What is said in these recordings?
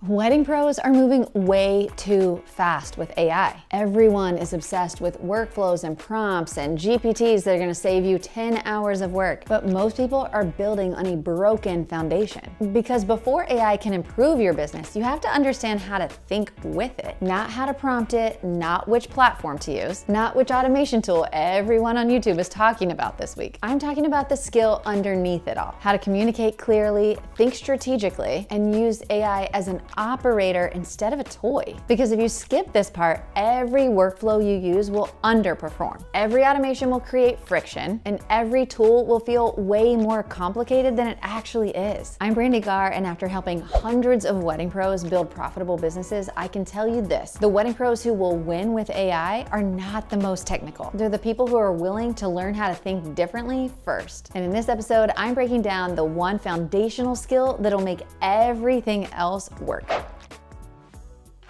Wedding pros are moving way too fast with AI. Everyone is obsessed with workflows and prompts and GPTs that are gonna save you 10 hours of work. But most people are building on a broken foundation. Because before AI can improve your business, you have to understand how to think with it. Not how to prompt it, not which platform to use, not which automation tool everyone on YouTube is talking about this week. I'm talking about the skill underneath it all. How to communicate clearly, think strategically, and use AI as an operator instead of a toy. Because if you skip this part, every workflow you use will underperform. Every automation will create friction, and every tool will feel way more complicated than it actually is. I'm Brandee Gaar, and after helping hundreds of wedding pros build profitable businesses, I can tell you this: the wedding pros who will win with AI are not the most technical. They're the people who are willing to learn how to think differently first. And in this episode, I'm breaking down the one foundational skill that'll make everything else work.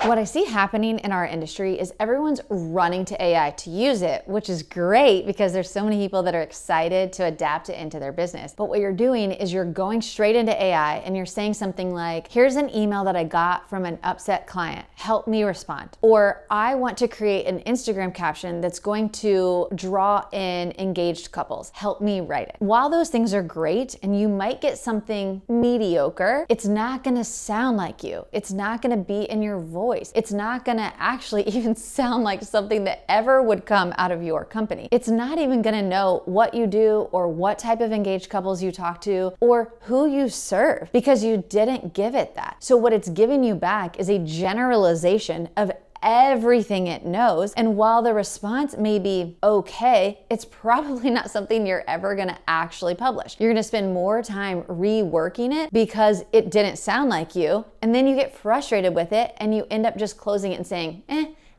What I see happening in our industry is everyone's running to AI to use it, which is great because there's so many people that are excited to adapt it into their business. But what you're doing is you're going straight into AI and you're saying something like, here's an email that I got from an upset client, help me respond. Or I want to create an Instagram caption that's going to draw in engaged couples, help me write it. While those things are great and you might get something mediocre, it's not gonna sound like you. It's not gonna be in your voice. It's not gonna actually even sound like something that ever would come out of your company. It's not even gonna know what you do or what type of engaged couples you talk to or who you serve because you didn't give it that. So what it's giving you back is a generalization of everything it knows. And while the response may be okay, it's probably not something you're ever gonna actually publish. You're gonna spend more time reworking it because it didn't sound like you. And then you get frustrated with it and you end up just closing it and saying,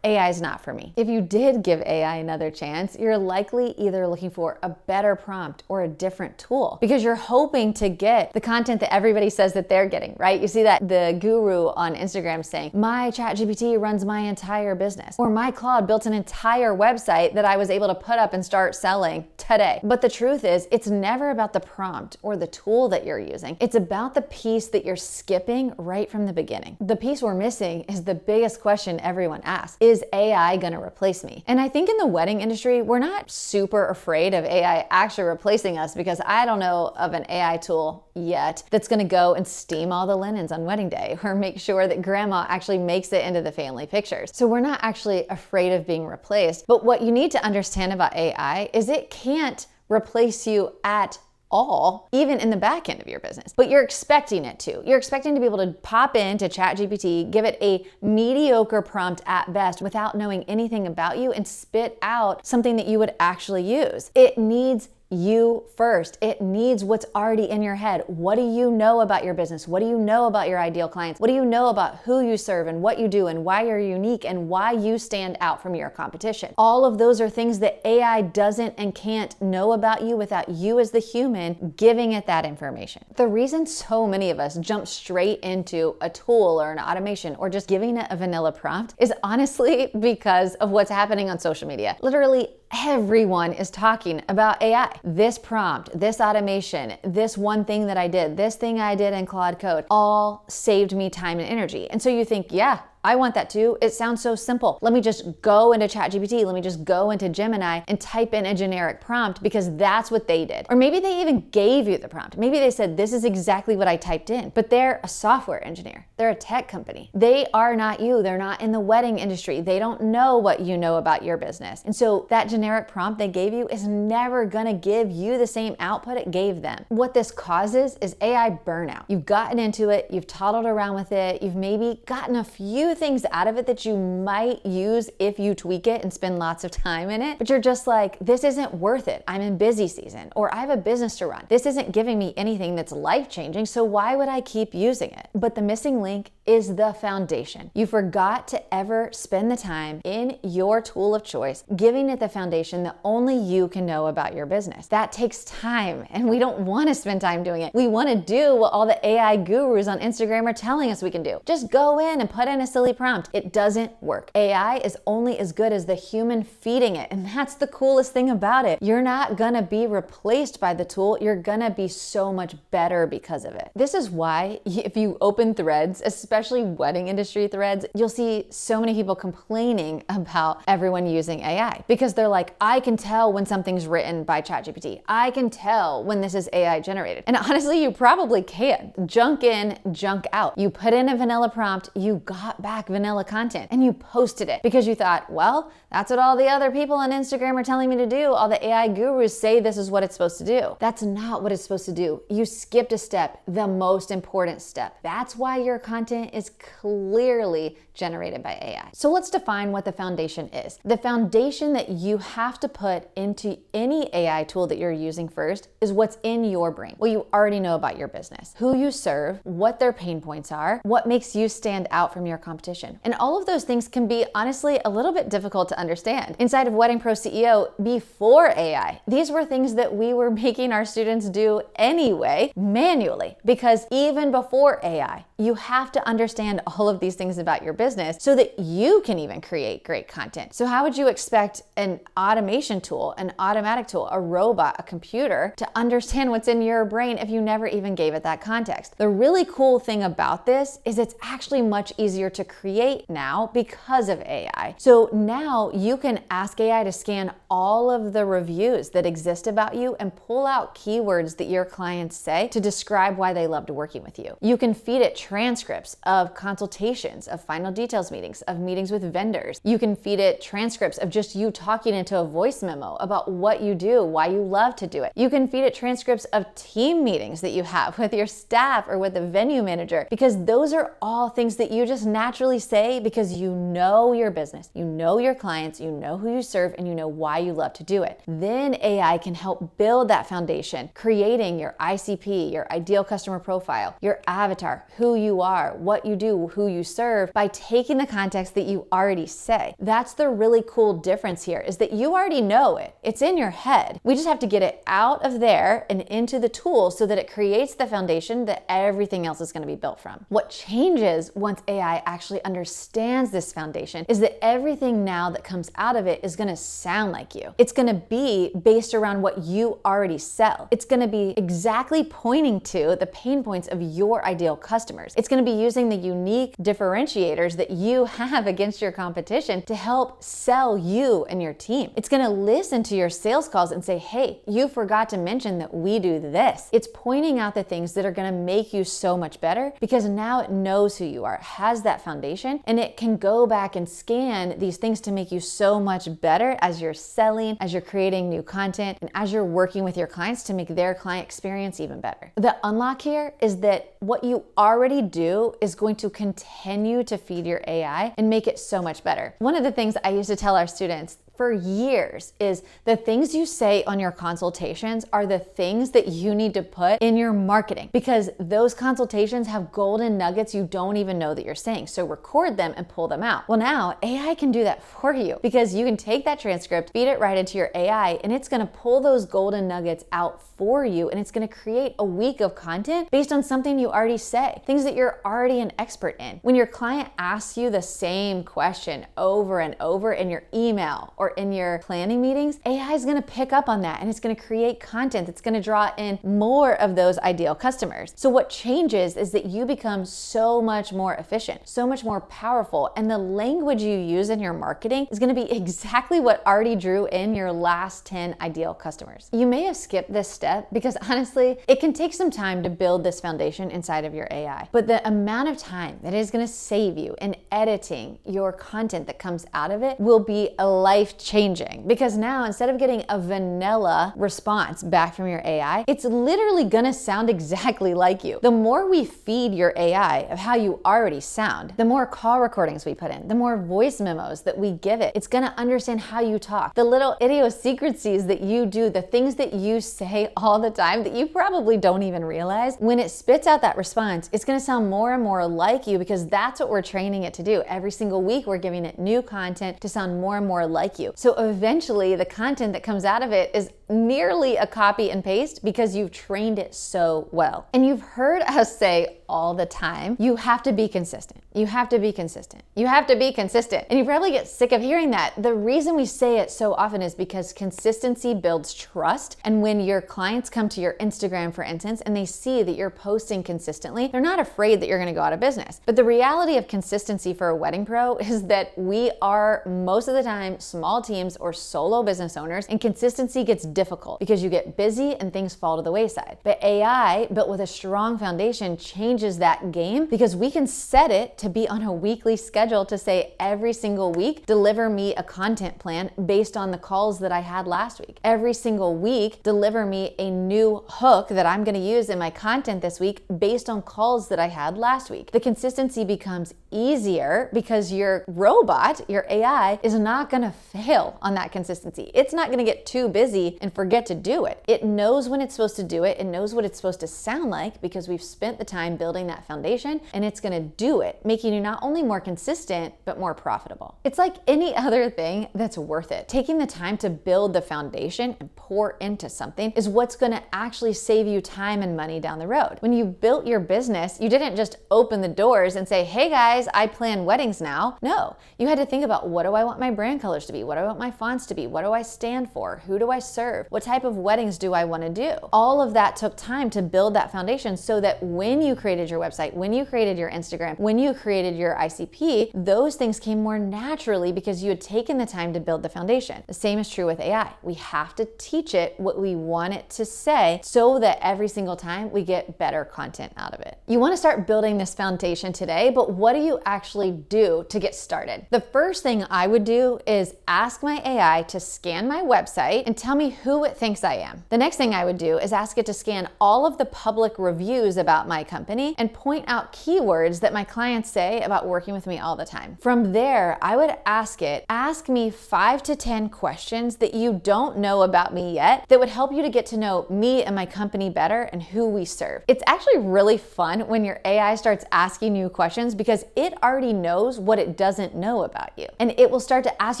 AI is not for me. If you did give AI another chance, you're likely either looking for a better prompt or a different tool because you're hoping to get the content that everybody says that they're getting, right? You see that the guru on Instagram saying, my ChatGPT runs my entire business, or my Claude built an entire website that I was able to put up and start selling today. But the truth is, it's never about the prompt or the tool that you're using. It's about the piece that you're skipping right from the beginning. The piece we're missing is the biggest question everyone asks. Is AI gonna replace me? And I think in the wedding industry, we're not super afraid of AI actually replacing us because I don't know of an AI tool yet that's gonna go and steam all the linens on wedding day or make sure that grandma actually makes it into the family pictures. So we're not actually afraid of being replaced. But what you need to understand about AI is it can't replace you at all, even in the back end of your business. But you're expecting it to. You're expecting to be able to pop into ChatGPT, give it a mediocre prompt at best without knowing anything about you and spit out something that you would actually use. It needs you first. It needs what's already in your head. What do you know about your business? What do you know about your ideal clients? What do you know about who you serve and what you do and why you're unique and why you stand out from your competition? All of those are things that AI doesn't and can't know about you without you as the human giving it that information. The reason so many of us jump straight into a tool or an automation or just giving it a vanilla prompt is honestly because of what's happening on social media. Literally everyone is talking about AI. This prompt, this automation, this one thing that I did, this thing I did in Claude Code, all saved me time and energy. And so you think, yeah, I want that too. It sounds so simple. Let me just go into ChatGPT. Let me just go into Gemini and type in a generic prompt because that's what they did. Or maybe they even gave you the prompt. Maybe they said, this is exactly what I typed in, but they're a software engineer. They're a tech company. They are not you. They're not in the wedding industry. They don't know what you know about your business. And so that generic prompt they gave you is never gonna give you the same output it gave them. What this causes is AI burnout. You've gotten into it, you've toddled around with it, you've maybe gotten a few things out of it that you might use if you tweak it and spend lots of time in it, but you're just like, this isn't worth it. I'm in busy season, or I have a business to run. This isn't giving me anything that's life-changing, so why would I keep using it? But the missing link is the foundation. You forgot to ever spend the time in your tool of choice, giving it the foundation that only you can know about your business. That takes time, and we don't want to spend time doing it. We want to do what all the AI gurus on Instagram are telling us we can do. Just go in and put in a silly daily prompt. It doesn't work. AI is only as good as the human feeding it. And that's the coolest thing about it. You're not gonna be replaced by the tool. You're gonna be so much better because of it. This is why if you open threads, especially wedding industry threads, you'll see so many people complaining about everyone using AI because they're like, I can tell when something's written by ChatGPT. I can tell when this is AI generated. And honestly, you probably can. Junk in, junk out. You put in a vanilla prompt, you got back vanilla content, and you posted it because you thought, well, that's what all the other people on Instagram are telling me to do. All the AI gurus say this is what it's supposed to do. That's not what it's supposed to do. You skipped a step, the most important step. That's why your content is clearly generated by AI. So let's define what the foundation is. The foundation that you have to put into any AI tool that you're using first is what's in your brain, what you already know about your business, who you serve, what their pain points are, what makes you stand out from your competition. And all of those things can be honestly a little bit difficult to understand. Inside of Wedding Pro CEO, before AI, these were things that we were making our students do anyway, manually, because even before AI, you have to understand all of these things about your business so that you can even create great content. So how would you expect an automation tool, an automatic tool, a robot, a computer to understand what's in your brain if you never even gave it that context? The really cool thing about this is it's actually much easier to create now because of AI. So now you can ask AI to scan all of the reviews that exist about you and pull out keywords that your clients say to describe why they loved working with you. You can feed it transcripts of consultations, of final details meetings, of meetings with vendors. You can feed it transcripts of just you talking into a voice memo about what you do, why you love to do it. You can feed it transcripts of team meetings that you have with your staff or with the venue manager, because those are all things that you just naturally say because you know your business, you know your clients, you know who you serve, and you know why you love to do it. Then AI can help build that foundation, creating your ICP, your ideal customer profile, your avatar, who you are, what you do, who you serve, by taking the context that you already say. That's the really cool difference here, is that you already know it. It's in your head. We just have to get it out of there and into the tool so that it creates the foundation that everything else is going to be built from. What changes once AI actually understands this foundation is that everything now that comes out of it is going to sound like you. It's going to be based around what you already sell. It's going to be exactly pointing to the pain points of your ideal customers. It's going to be using the unique differentiators that you have against your competition to help sell you and your team. It's going to listen to your sales calls and say, hey, you forgot to mention that we do this. It's pointing out the things that are going to make you so much better because now it knows who you are, has that foundation, and it can go back and scan these things to make you so much better as you're selling, as you're creating new content, and as you're working with your clients to make their client experience even better. The unlock here is that what you already do is going to continue to feed your AI and make it so much better. One of the things I used to tell our students for years is the things you say on your consultations are the things that you need to put in your marketing, because those consultations have golden nuggets you don't even know that you're saying. So record them and pull them out. Well, now AI can do that for you because you can take that transcript, feed it right into your AI, and it's going to pull those golden nuggets out for you, and it's going to create a week of content based on something you already say, things that you're already an expert in. When your client asks you the same question over and over in your email or in your planning meetings, AI is going to pick up on that and it's going to create content that's going to draw in more of those ideal customers. So what changes is that you become so much more efficient, so much more powerful, and the language you use in your marketing is going to be exactly what already drew in your last 10 ideal customers. You may have skipped this step because honestly, it can take some time to build this foundation inside of your AI, but the amount of time that it is going to save you in editing your content that comes out of it will be a life-changing, because now instead of getting a vanilla response back from your AI, it's literally gonna sound exactly like you. The more we feed your AI of how you already sound, the more call recordings we put in, the more voice memos that we give it, it's gonna understand how you talk, the little idiosyncrasies that you do, the things that you say all the time that you probably don't even realize. When it spits out that response, it's gonna sound more and more like you, because that's what we're training it to do. Every single week, we're giving it new content to sound more and more like you. So eventually the content that comes out of it is nearly a copy and paste because you've trained it so well. And you've heard us say all the time, you have to be consistent. You have to be consistent. You have to be consistent. And you probably get sick of hearing that. The reason we say it so often is because consistency builds trust. And when your clients come to your Instagram, for instance, and they see that you're posting consistently, they're not afraid that you're going to go out of business. But the reality of consistency for a wedding pro is that we are most of the time small teams or solo business owners, and consistency gets difficult because you get busy and things fall to the wayside. But AI, built with a strong foundation, changes that game because we can set it to be on a weekly schedule to say every single week, deliver me a content plan based on the calls that I had last week. Every single week, deliver me a new hook that I'm going to use in my content this week based on calls that I had last week. The consistency becomes easier because your robot, your AI, is not going to fail on that consistency. It's not going to get too busy and forget to do it. It knows when it's supposed to do it. It knows what it's supposed to sound like because we've spent the time building that foundation, and it's going to do it, making you not only more consistent, but more profitable. It's like any other thing that's worth it. Taking the time to build the foundation and pour into something is what's going to actually save you time and money down the road. When you built your business, you didn't just open the doors and say, hey guys, I plan weddings now. No, you had to think about, what do I want my brand colors to be? What do I want my fonts to be? What do I stand for? Who do I serve? What type of weddings do I want to do? All of that took time to build that foundation so that when you created your website, when you created your Instagram, when you created your ICP, those things came more naturally because you had taken the time to build the foundation. The same is true with AI. We have to teach it what we want it to say so that every single time we get better content out of it. You want to start building this foundation today, but what do you actually do to get started? The first thing I would do is ask my AI to scan my website and tell me who it thinks I am. The next thing I would do is ask it to scan all of the public reviews about my company and point out keywords that my clients say about working with me all the time. From there, I would ask me 5 to 10 questions that you don't know about me yet that would help you to get to know me and my company better and who we serve. It's actually really fun when your AI starts asking you questions because it already knows what it doesn't know about you. And it will start to ask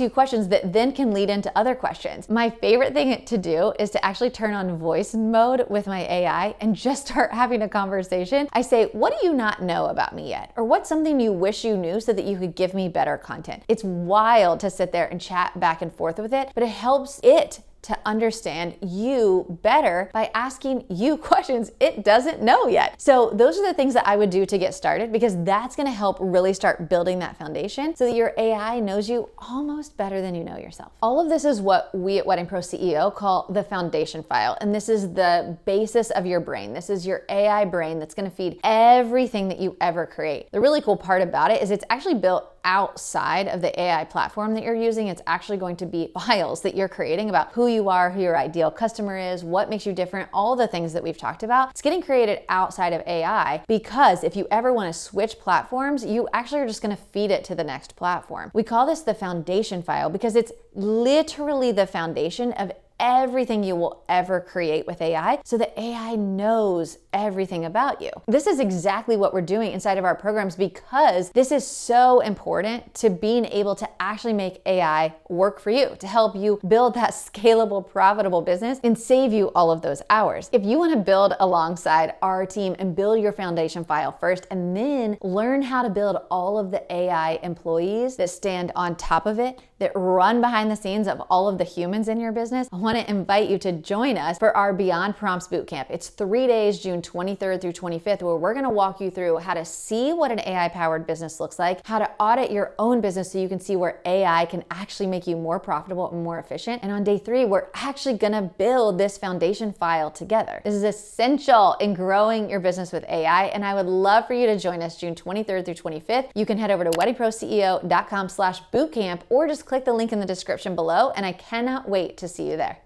you questions that then can lead into other questions. My favorite thing to do is to actually turn on voice mode with my AI and just start having a conversation. I say, what do you not know about me yet? Or what's something you wish you knew so that you could give me better content? It's wild to sit there and chat back and forth with it, but it helps it to understand you better by asking you questions it doesn't know yet. So those are the things that I would do to get started because that's gonna help really start building that foundation so that your AI knows you almost better than you know yourself. All of this is what we at Wedding Pro CEO call the foundation file. And this is the basis of your brain. This is your AI brain that's gonna feed everything that you ever create. The really cool part about it is it's actually built outside of the AI platform that you're using. It's actually going to be files that you're creating about who you are, who your ideal customer is, what makes you different, all the things that we've talked about. It's getting created outside of AI because if you ever want to switch platforms, you actually are just going to feed it to the next platform. We call this the foundation file because it's literally the foundation of everything you will ever create with AI so that AI knows everything about you. This is exactly what we're doing inside of our programs because this is so important to being able to actually make AI work for you, to help you build that scalable, profitable business and save you all of those hours. If you want to build alongside our team and build your foundation file first and then learn how to build all of the AI employees that stand on top of it, that run behind the scenes of all of the humans in your business, I want to invite you to join us for our Beyond Prompts Bootcamp. It's 3 days, June 23rd through 25th, where we're going to walk you through how to see what an AI-powered business looks like, how to audit your own business so you can see where AI can actually make you more profitable and more efficient. And on day 3, we're actually going to build this foundation file together. This is essential in growing your business with AI, and I would love for you to join us June 23rd through 25th. You can head over to weddingproceo.com/bootcamp or just click the link in the description below, and I cannot wait to see you there.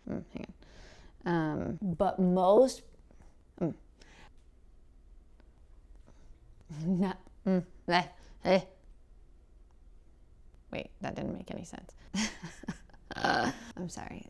Hang on. But most, wait, that didn't make any sense. I'm sorry.